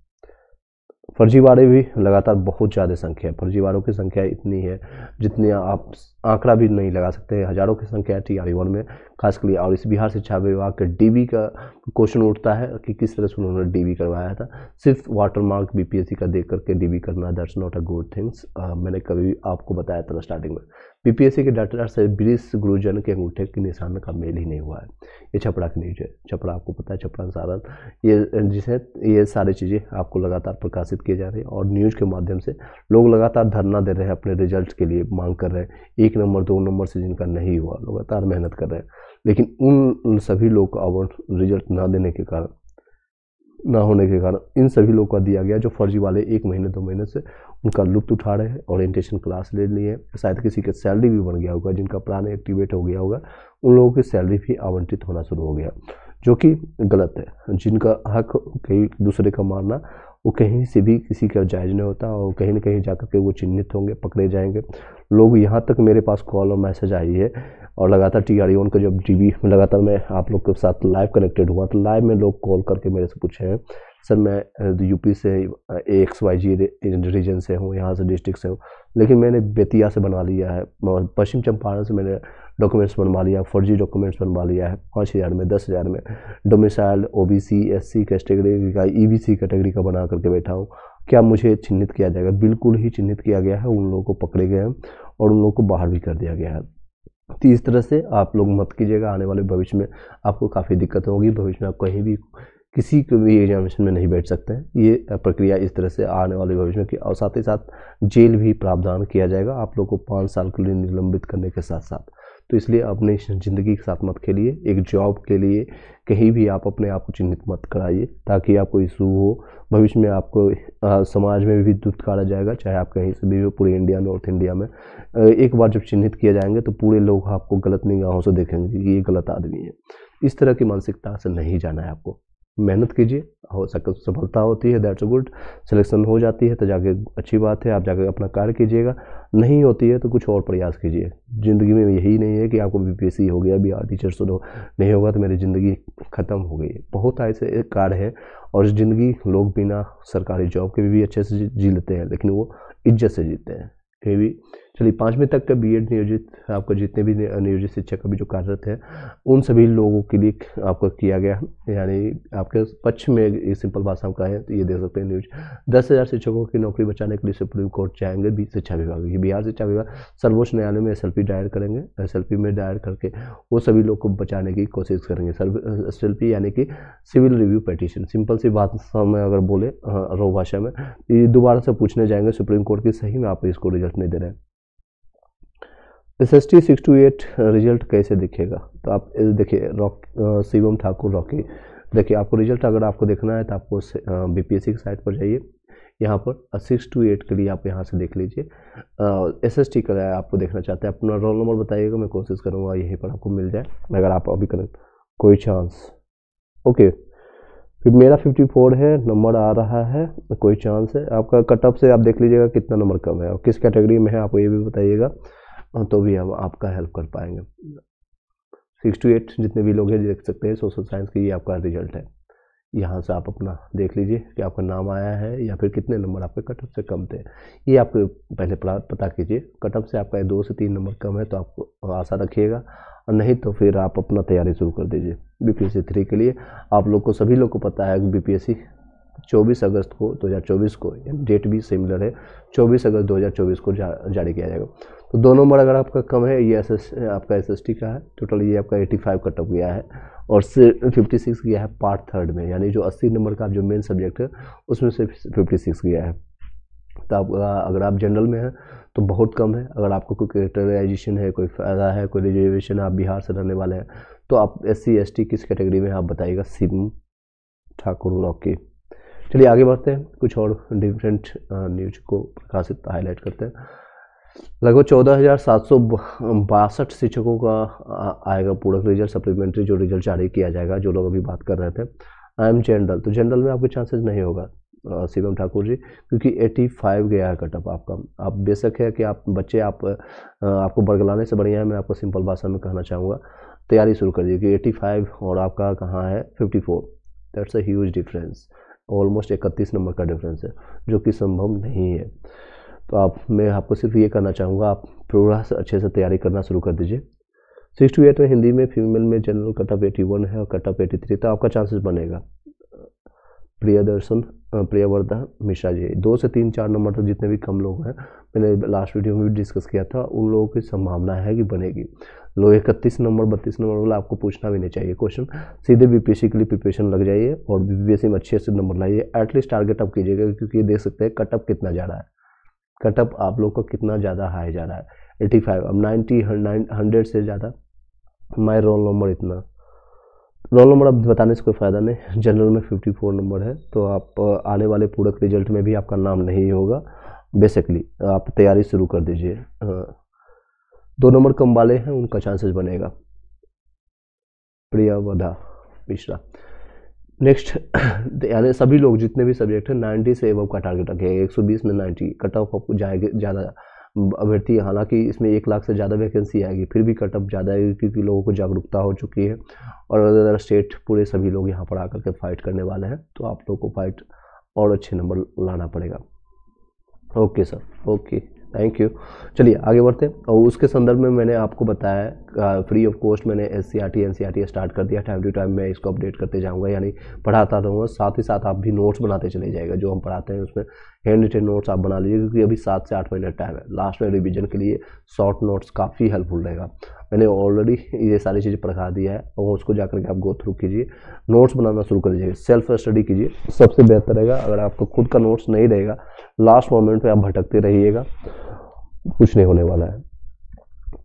फर्जीवाड़े भी लगातार बहुत ज़्यादा संख्या है, फर्जीवाड़ों की संख्या इतनी है जितनी आप आंकड़ा भी नहीं लगा सकते। हज़ारों की संख्या है TRE 1 में खासकर। और इस बिहार शिक्षा विभाग का DB का क्वेश्चन उठता है कि किस तरह से उन्होंने DB करवाया था। सिर्फ वाटरमार्क BPSC का देख करके DB करना, that's not a good things. मैंने कभी आपको बताया था स्टार्टिंग में, BPSC के डाटा से ब्रिश गुरुजन के अंगूठे के निशान का मेल ही नहीं हुआ है। ये छपरा की न्यूज है, छपरा आपको पता है, छपरा सारण, ये सारी चीज़ें आपको लगातार प्रकाशित किए जा रही है। और न्यूज़ के माध्यम से लोग लगातार धरना दे रहे हैं, अपने रिजल्ट के लिए मांग कर रहे हैं। 1 नंबर 2 नंबर से जिनका नहीं हुआ लगातार मेहनत कर रहे हैं, लेकिन उन सभी लोग को अब रिजल्ट ना देने के कारण, ना होने के कारण इन सभी लोगों का दिया गया जो फर्जी वाले 1 महीने 2 महीने से उनका लुत्फ उठा रहे हैं। ओरिएंटेशन क्लास ले लिए, शायद किसी का सैलरी भी बन गया होगा, जिनका प्लान एक्टिवेट हो गया होगा, उन लोगों की सैलरी भी आवंटित होना शुरू हो गया, जो कि गलत है। जिनका हक कहीं दूसरे का मारना वो कहीं से भी किसी का जायज़ नहीं होता और कहीं ना कहीं जाकर के वो चिन्हित होंगे, पकड़े जाएंगे लोग। यहाँ तक मेरे पास कॉल और मैसेज आई है और लगातार TRE 1 का जब DB लगातार मैं आप लोग के साथ लाइव कनेक्टेड हुआ तो लाइव में लोग कॉल करके मेरे से पूछे हैं, सर मैं UP से XYZ रीजन से हूँ, यहाँ से डिस्ट्रिक्ट से हूँ, लेकिन मैंने बेतिया से बनवा लिया है, पश्चिम चंपारण से मैंने डॉक्यूमेंट्स बनवा लिया, फर्जी डॉक्यूमेंट्स बनवा लिया है, 5000 में 10,000 में डोमिसाइल OBC SC कैटेगरी का EBC कैटेगरी का बना करके बैठा हूँ। क्या मुझे चिन्हित किया जाएगा? बिल्कुल ही चिन्हित किया गया है, उन लोगों को पकड़े गए हैं और उन लोगों को बाहर भी कर दिया गया है। तो इस तरह से आप लोग मत कीजिएगा, आने वाले भविष्य में आपको काफ़ी दिक्कत होगी, भविष्य में आप कहीं भी किसी को भी एग्जामिनेशन में नहीं बैठ सकते हैं। ये प्रक्रिया इस तरह से आने वाले भविष्य में की, और साथ ही साथ जेल भी प्रावधान किया जाएगा आप लोग को 5 साल के लिए निलंबित करने के साथ साथ। तो इसलिए अपनी ज़िंदगी के साथ मत खेलिए, एक जॉब के लिए कहीं भी आप अपने आप को चिन्हित मत कराइए, ताकि आपको इशू हो भविष्य में, आपको समाज में भी दुत्कारा जाएगा, चाहे आप कहीं से भी हो, पूरे इंडिया, नॉर्थ इंडिया में। एक बार जब चिन्हित किए जाएंगे तो पूरे लोग आपको गलत निगाहों से देखेंगे कि ये गलत आदमी है। इस तरह की मानसिकता से नहीं जाना है आपको। मेहनत कीजिए, हो सके सफलता होती है, दैट्स गुड। सिलेक्शन हो जाती है तो जाके अच्छी बात है, आप जाके अपना कार्य कीजिएगा। नहीं होती है तो कुछ और प्रयास कीजिए। ज़िंदगी में यही नहीं है कि आपको बीपीएससी हो गया, बिहार टीचर से नहीं होगा तो मेरी ज़िंदगी ख़त्म हो गई। बहुत ऐसे कार्य है और ज़िंदगी लोग बिना सरकारी जॉब के भी अच्छे से जी लेते हैं, लेकिन वो इज्जत से जीते हैं कहीं भी। चलिए, 5वीं तक का बीएड नियोजित, आपका जितने भी नियोजित शिक्षक अभी जो कार्यरत हैं, उन सभी लोगों के लिए आपका किया गया है। यानी आपके पक्ष में एक सिंपल भाषा में कहें तो ये देख सकते हैं न्यूज, 10,000 शिक्षकों की नौकरी बचाने के लिए सुप्रीम कोर्ट जाएंगे शिक्षा विभाग। ये बिहार शिक्षा विभाग सर्वोच्च न्यायालय में एसएलपी दायर करेंगे। एसएलपी में दायर करके वो सभी लोग को बचाने की कोशिश करेंगे। एसएलपी यानी कि सिविल रिव्यू पिटीशन, सिंपल सी बात में अगर बोले रो भाषा में, ये दोबारा से पूछने जाएंगे सुप्रीम कोर्ट की सही में आप इसको रिजल्ट नहीं दे रहे हैं। SST 628 रिजल्ट कैसे दिखेगा? तो आप देखिए, शिवम ठाकुर रॉकी, देखिए आपको रिजल्ट अगर आपको देखना है तो आपको बीपीएससी की साइट पर जाइए। यहाँ पर 628 के लिए आप यहाँ से देख लीजिए। SST का आपको देखना चाहते हैं, अपना रोल नंबर बताइएगा, मैं कोशिश करूँगा यहीं पर आपको मिल जाए। अगर आप अभी करें कोई चांस, ओके, फिर मेरा 54 है, नंबर आ रहा है, कोई चांस है। आपका कट ऑफ से आप देख लीजिएगा कितना नंबर कम है और किस कैटेगरी में है, आपको ये भी बताइएगा, तो भी हम आपका हेल्प कर पाएंगे। 628 जितने भी लोग हैं देख सकते हैं, सोशल साइंस की ये आपका रिजल्ट है। यहाँ से आप अपना देख लीजिए कि आपका नाम आया है या फिर कितने नंबर आपके कट ऑफ से कम थे। ये आप पहले पता कीजिए। कट ऑफ से आपका 2 से 3 नंबर कम है तो आपको आशा रखिएगा, और नहीं तो फिर आप अपना तैयारी शुरू कर दीजिए बीपीएससी 3 के लिए। आप लोग को, सभी लोग को पता है कि बीपीएससी 24 अगस्त को 2024 को, डेट भी सिमिलर है, 24 अगस्त 2024 को जारी किया जाएगा। तो 2 नंबर अगर आपका कम है, ये आपका SST का है, टोटल ये आपका 85 कट ऑफ गया है और 56 गया है पार्ट 3 में, यानी जो 80 नंबर का जो मेन सब्जेक्ट है उसमें से 56 गया है। तो आप अगर आप जनरल में हैं तो बहुत कम है। अगर आपको कोई कैरेक्टराइजेशन है, कोई फ़ायदा है, कोई रिजर्वेशन, आप बिहार से रहने वाले हैं, तो आप SC ST किस कैटेगरी में आप बताइएगा, शिवम ठाकुर रॉकी। चलिए आगे बढ़ते हैं, कुछ और डिफरेंट न्यूज को प्रकाशित हाईलाइट करते हैं। लगभग 14,762 शिक्षकों का आएगा पूरक रिजल्ट, सप्लीमेंट्री जो रिजल्ट जारी किया जाएगा, जो लोग अभी बात कर रहे थे। आई एम जनरल, तो जनरल में आपके चांसेस नहीं होगा शिवम ठाकुर जी, क्योंकि 85 गया है कट ऑफ आपका। आप बेशक है कि आप बच्चे, आपको बरगलाने से बढ़िया है, मैं आपको सिंपल भाषा में कहना चाहूँगा, तैयारी शुरू कर दीजिए कि 85 और आपका कहाँ है 54, that's a huge difference, almost 31 number का डिफरेंस है, जो कि संभव नहीं है। तो मैं आपको सिर्फ ये कहना चाहूँगा, आप पूरा अच्छे से तैयारी करना शुरू कर दीजिए। 628 में हिंदी में फीमेल में जनरल कट ऑफ 81 है और कट ऑफ 83, तो आपका चांसेस बनेगा। प्रियवर्धा मिश्रा जी, 2 से 3 4 नंबर तक जितने भी कम लोग हैं, मैंने लास्ट वीडियो में भी डिस्कस किया था, उन लोगों की संभावना है कि बनेगी। लोग 31 नंबर 32 नंबर वाला आपको पूछना भी नहीं चाहिए क्वेश्चन, सीधे बीपीएससी के लिए प्रिपरेशन लग जाइए और बीपीएससी में अच्छे से नंबर लाइए। एटलीस्ट टारगेट अप कीजिएगा, क्योंकि ये देख सकते हैं कट ऑफ कितना जा रहा है, कट ऑफ आप लोग का कितना ज़्यादा हाई जा रहा है, 85। अब 90 100 से ज़्यादा, माई रोल नंबर इतना, रोल नंबर अब बताने से कोई फ़ायदा नहीं। जनरल में 54 नंबर है, तो आप आने वाले पूरक रिजल्ट में भी आपका नाम नहीं होगा। बेसिकली आप तैयारी शुरू कर दीजिए। 2 नंबर कम वाले हैं उनका चांसेस बनेगा। प्रियवर्धा मिश्रा, नेक्स्ट यानी सभी लोग जितने भी सब्जेक्ट हैं 90 से एबव का टारगेट रखेंगे। 120 में 90 कट ऑफ आपको जाएगी ज़्यादा अभ्यर्थी, हालांकि इसमें 1 लाख से ज़्यादा वैकेंसी आएगी, फिर भी कट ऑफ ज़्यादा आएगी, क्योंकि लोगों को जागरूकता हो चुकी है और अदर स्टेट पूरे सभी लोग यहाँ पर आकर के फाइट करने वाले हैं। तो आप लोग को फाइट और अच्छे नंबर लाना पड़ेगा। Okay sir, okay, thank you. चलिए आगे बढ़ते हैं। और उसके संदर्भ में मैंने आपको बताया, फ्री ऑफ कॉस्ट मैंने SCRT NCRT स्टार्ट कर दिया। टाइम टू टाइम मैं इसको अपडेट करते जाऊंगा, यानी पढ़ाता रहूँगा, साथ ही साथ आप भी नोट्स बनाते चले जाएगा। जो हम पढ़ाते हैं उसमें हैंड रिटेन नोट्स आप बना लीजिए, क्योंकि अभी 7 से 8 महीने टाइम है। लास्ट में रिवीजन के लिए शॉर्ट नोट्स काफ़ी हेल्पफुल रहेगा। मैंने ऑलरेडी ये सारी चीज़ें पढ़ा दिया है और उसको जाकर के आप गो थ्रू कीजिए, नोट्स बनाना शुरू कर दीजिए, सेल्फ स्टडी कीजिए, सबसे बेहतर रहेगा। अगर आपको खुद का नोट्स नहीं रहेगा, लास्ट मोमेंट पे आप भटकते रहिएगा, कुछ नहीं होने वाला है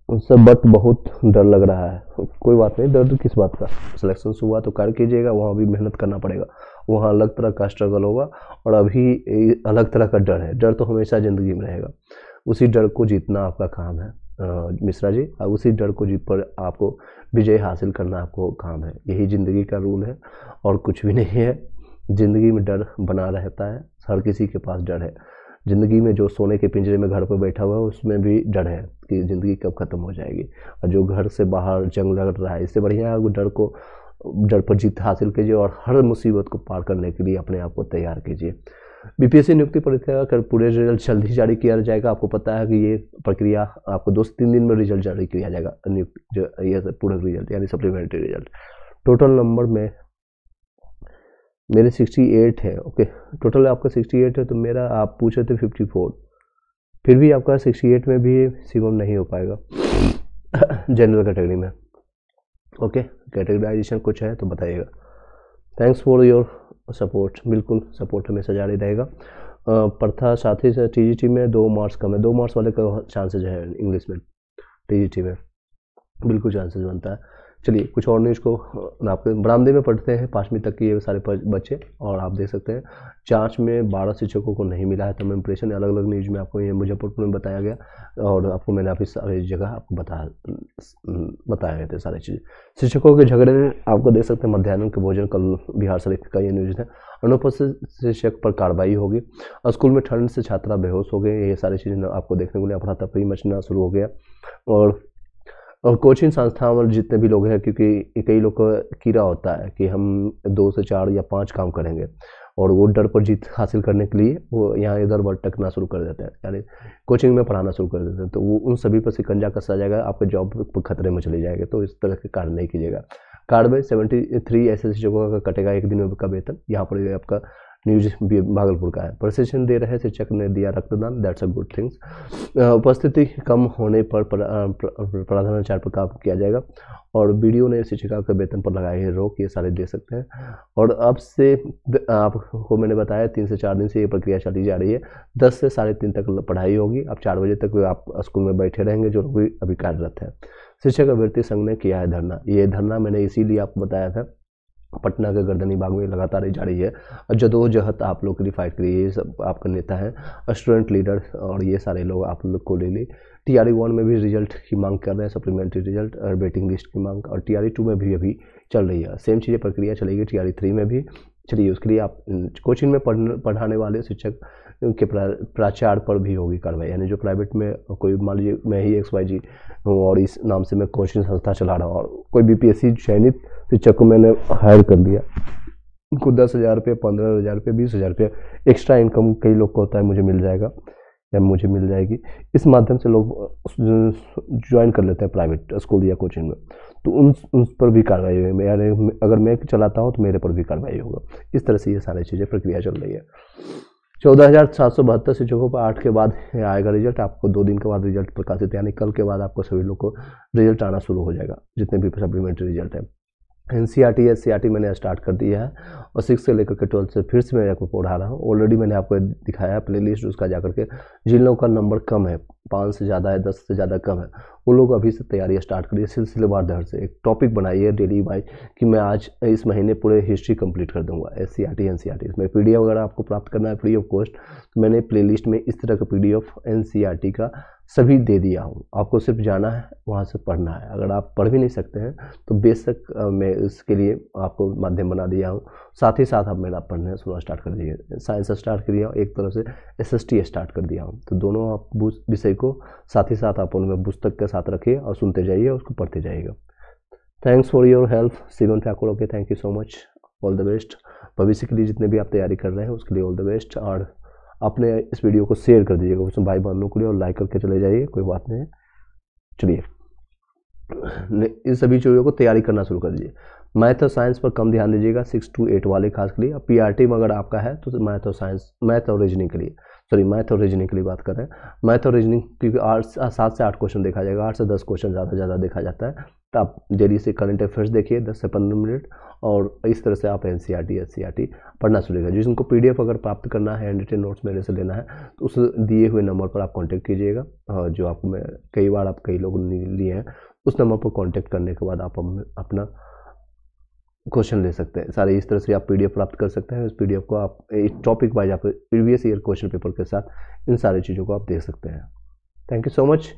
उससे। बट बहुत डर लग रहा है, कोई बात नहीं, डर किस बात का, सिलेक्शन हुआ तो कर कीजिएगा, वहाँ भी मेहनत करना पड़ेगा, वहाँ अलग तरह का स्ट्रगल होगा और अभी अलग तरह का डर है। डर तो हमेशा ज़िंदगी में रहेगा, उसी डर को जीतना आपका काम है मिश्रा जी, और उसी डर को जीत पर आपको विजय हासिल करना आपको काम है। यही ज़िंदगी का रूल है और कुछ भी नहीं है। ज़िंदगी में डर बना रहता है, हर किसी के पास डर है। ज़िंदगी में जो सोने के पिंजरे में घर पर बैठा हुआ है उसमें भी डर है कि ज़िंदगी कब ख़त्म हो जाएगी, और जो घर से बाहर जंग लड़ रहा है, इससे बढ़िया है वो डर पर जीत हासिल कीजिए और हर मुसीबत को पार करने के लिए अपने आप को तैयार कीजिए। बीपीएससी नियुक्ति परीक्षा का पूरे रिजल्ट जल्द ही जारी किया जाएगा। आपको पता है कि ये प्रक्रिया आपको 2 से 3 दिन में रिजल्ट जारी किया जाएगा, ये पूरा रिजल्ट यानी सप्लीमेंट्री रिजल्ट। टोटल नंबर में मेरे 68 है, ओके, टोटल आपका 68 है, तो मेरा आप पूछे थे 54, फिर भी आपका 68 में भी सिगम नहीं हो पाएगा जनरल कैटेगरी में। ओके, कैटेगराइजेशन कुछ है तो बताइएगा। थैंक्स फॉर योर सपोर्ट, बिल्कुल सपोर्ट हमेशा जारी रहेगा। प्रथा साथी से टीजीटी में 2 मार्क्स कम है, 2 मार्क्स वाले का चांसेज है इंग्लिश में, टीजीटी में बिल्कुल चांसेस बनता है। चलिए कुछ और न्यूज़ को आपके बरामदे में पढ़ते हैं, 5वीं तक के ये सारे बच्चे, और आप देख सकते हैं जांच में 12 शिक्षकों को नहीं मिला है तमाम इंप्रेशन। अलग अलग न्यूज़ में आपको ये मुजफ्फरपुर में बताया गया और आपको मैंने अभी सारी जगह आपको बताया गए थे सारी चीज़ें। शिक्षकों के झगड़े में आपको देख सकते हैं मध्याह्न के भोजन कल बिहार शरीफ का ये न्यूज़ है। अनुपस्थित शिक्षक पर कार्रवाई होगी, स्कूल में ठंड से छात्रा बेहोश हो गए, ये सारी चीज़ें आपको देखने को मिले, अफरा तफरी मचना शुरू हो गया। और कोचिंग संस्थाओं में जितने भी लोग हैं, क्योंकि कई लोग को कीड़ा होता है कि हम 2 से 4 या 5 काम करेंगे, और वो डर पर जीत हासिल करने के लिए वो यहाँ इधर भटकना शुरू कर देते हैं, यानी कोचिंग में पढ़ाना शुरू कर देते हैं, तो वो उन सभी पर शिकंजा कसा जाएगा, आपके जॉब खतरे में चली जाएगी। तो इस तरह के कार्य नहीं कीजिएगा। कार्ड में 73 ऐसे शिक्षकों का कटेगा 1 दिन का वेतन, यहाँ पर आपका न्यूज भागलपुर का है। प्रशिक्षण दे रहे शिक्षक ने दिया रक्तदान, दैट्स अ गुड थिंग्स। उपस्थिति कम होने पर प्रधानाचार्य पर काम किया जाएगा, और बीडीओ ने शिक्षिका के वेतन पर लगाई है रोक, ये सारे दे सकते हैं। और अब से आपको मैंने बताया 3 से 4 दिन से ये प्रक्रिया चली जा रही है। 10 से 3:30 तक पढ़ाई होगी, अब 4 बजे तक आप स्कूल में बैठे रहेंगे जो भी अभी कार्यरत है। शिक्षक अभ्यर्थी संघ ने किया है धरना, ये धरना मैंने इसीलिए आपको बताया था, पटना के गर्दनी बाग में लगातार जारी है। जदोजहद आप लोग के लिए फाइट करिए, ये सब आपका नेता है, स्टूडेंट लीडर, और ये सारे लोग आप लोग को ले ली। TRE 1 में भी रिजल्ट की मांग कर रहे हैं, सप्लीमेंट्री रिजल्ट और वेटिंग लिस्ट की मांग, और TRE 2 में भी अभी चल रही है, सेम चीज़ें प्रक्रिया चलेगी TRE 3 में भी। चलिए उसके लिए आप कोचिंग में पढ़ाने वाले शिक्षक के प्राचार्य पर भी होगी कार्रवाई, यानी जो प्राइवेट में कोई मान लीजिए मैं ही XYZ हूँ और इस नाम से मैं कोचिंग संस्था चला रहा हूँ, और कोई BPSC चयनित शिक्षक को मैंने हायर कर दिया, उनको 10,000 रुपये, 15,000 रुपये, 20,000 रुपये एक्स्ट्रा इनकम कई लोग को होता है, मुझे मिल जाएगा या मुझे मिल जाएगी। इस माध्यम से लोग ज्वाइन कर लेते हैं प्राइवेट स्कूल या कोचिंग में, तो उन पर भी कार्रवाई होगी, यानी अगर मैं चलाता हूँ तो मेरे पर भी कार्रवाई होगा। इस तरह से ये सारी चीज़ें प्रक्रिया चल रही है। 14,772 शिक्षकों पर 8 के बाद आएगा रिजल्ट, आपको 2 दिन के बाद रिजल्ट प्रकाशित, यानी कल के बाद आपको सभी लोग को रिजल्ट आना शुरू हो जाएगा, जितने भी सप्लीमेंट्री रिजल्ट है। NCERT SCERT मैंने स्टार्ट कर दिया है, और 6 से लेकर के 12 से फिर से मैं आपको पढ़ा रहा हूँ। ऑलरेडी मैंने आपको दिखाया प्लेलिस्ट, उसका जाकर के जिन लोगों का नंबर कम है, 5 से ज़्यादा है, 10 से ज़्यादा कम है, वो लोग अभी से तैयारी स्टार्ट करिए, सिलसिलेवार दर से एक टॉपिक बनाइए डेली वाइज कि मैं आज इस महीने पूरे हिस्ट्री कंप्लीट कर दूंगा, SCERT NCERT। इसमें PDF वगैरह आपको प्राप्त करना है फ्री ऑफ कॉस्ट, तो मैंने प्लेलिस्ट में इस तरह का PDF NCERT का सभी दे दिया हूँ, आपको सिर्फ जाना है वहाँ से पढ़ना है। अगर आप पढ़ भी नहीं सकते हैं तो बेशक मैं इसके लिए आपको माध्यम बना दिया हूँ, साथ ही साथ आप मेरा पढ़ने सुनना स्टार्ट कर दीजिए। साइंस स्टार्ट कर दिया, एक तरफ से SST स्टार्ट कर दिया हूँ, तो दोनों आप विषय को साथ ही साथ आप उनमें पुस्तक के साथ रखिए और सुनते जाइए, उसको पढ़ते जाइएगा। Thanks for your help Shivam Thakur, okay, thank you so much, all the best. भविष्य के लिए जितने भी आप तैयारी कर रहे हैं उसके लिए ऑल द बेस्ट, और अपने इस वीडियो को शेयर कर दीजिएगा उसमें भाई बहनों के लिए, और लाइक करके चले जाइए, कोई बात नहीं है। चलिए इन सभी चीज़ों को तैयारी करना शुरू कर दीजिए। मैथ और साइंस पर कम ध्यान दीजिएगा, 6 to 8 वाले खास के लिए। अब पीआरटी में अगर आपका है तो मैथ और साइंस, मैथ और रीजनिंग के लिए, सॉरी मैथ और रीजनिंग के लिए बात कर रहे हैं। मैथ और रीजनिंग क्योंकि 7 से 8 क्वेश्चन देखा जाएगा, 8 से 10 क्वेश्चन ज़्यादा देखा जाता है। तो आप डेली से करंट अफेयर्स देखिए 10 से 15 मिनट, और इस तरह से आप एनसीईआरटी एससीईआरटी पढ़ना शुरू करिए। जिनको पीडीएफ अगर प्राप्त करना है, हैंड रिटन नोट्स मेरे से लेना है, तो उस दिए हुए नंबर पर आप कांटेक्ट कीजिएगा, जो आपको मैं कई बार आप कई लोगों ने लिए हैं, उस नंबर पर कांटेक्ट करने के बाद आप अपना क्वेश्चन ले सकते हैं। सारे इस तरह से आप पीडीएफ प्राप्त कर सकते हैं। इस पीडीएफ को आप टॉपिक वाइज आप प्रीवियस ईयर क्वेश्चन पेपर के साथ इन सारी चीज़ों को आप देख सकते हैं। Thank you so much.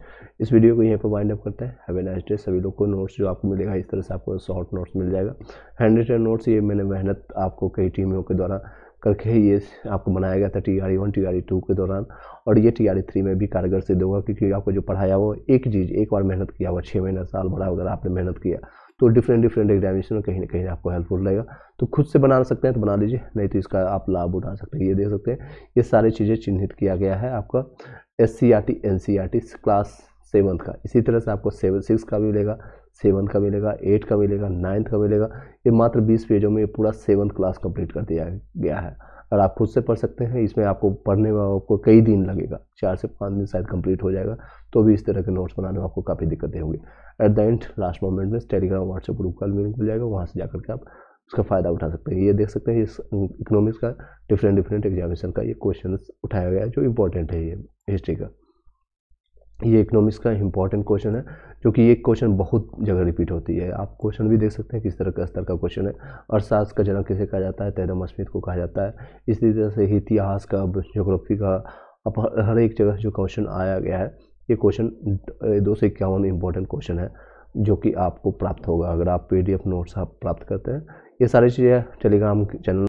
इस वीडियो को यहीं पर वाइंड अप करते हैं। Have a nice day. सभी लोग को नोट्स जो आपको मिलेगा इस तरह से आपको शॉर्ट नोट्स मिल जाएगा। हैंड रिटन नोट्स ये मैंने मेहनत आपको कई टीमों के द्वारा करके ये आपको बनाया गया था TRE 1 TRE 2 के दौरान, और ये TRE 3 में भी कारगर सिद्ध होगा, क्योंकि आपको जो पढ़ाया वो एक चीज़ एक बार मेहनत किया हुआ 6 महीना साल भरा अगर आपने मेहनत किया तो डिफरेंट एग्जामिनेशन में कहीं ना कहीं आपको हेल्पफुल रहेगा। तो खुद से बना सकते हैं तो बना लीजिए, नहीं तो इसका आप लाभ उठा सकते हैं। ये देख सकते हैं ये सारी चीज़ें चिन्हित किया गया है आपका SCERT NCERT क्लास 7 का। इसी तरह से आपको 6 का मिलेगा, 7 का मिलेगा, 8 का मिलेगा, 9th का मिलेगा। ये मात्र 20 पेजों में पूरा 7th क्लास कंप्लीट कर दिया गया है, और आप खुद से पढ़ सकते हैं। इसमें आपको पढ़ने में आपको कई दिन लगेगा, 4 से 5 दिन शायद कंप्लीट हो जाएगा। तो भी इस तरह के नोट्स बनाने में आपको काफ़ी दिक्कतें होंगी। At the end last moment में टेलीग्राम व्हाट्सएप ग्रुप का लिंक मिल जाएगा, वहाँ से जाकर के आप उसका फ़ायदा उठा सकते हैं। ये देख सकते हैं इस इकोनॉमिक्स का डिफरेंट एग्जामिनेशन का ये क्वेश्चन उठाया गया है जो इंपॉर्टेंट है। ये हिस्ट्री का ये इकोनॉमिक्स का इंपॉर्टेंट क्वेश्चन है, जो कि ये क्वेश्चन बहुत जगह रिपीट होती है। आप क्वेश्चन भी देख सकते हैं किस तरह का स्तर का क्वेश्चन है। अर्थशास्त्र का जनक किसे कहा जाता है? तैदम स्मिथ को कहा जाता है। इसी तरह से इतिहास का, ज्योग्राफी का, अब हर एक जगह जो क्वेश्चन आया गया है, ये क्वेश्चन 251 इंपॉर्टेंट क्वेश्चन है जो कि आपको प्राप्त होगा अगर आप PDF नोट्स आप प्राप्त करते हैं। ये सारी चीज़ें टेलीग्राम चैनल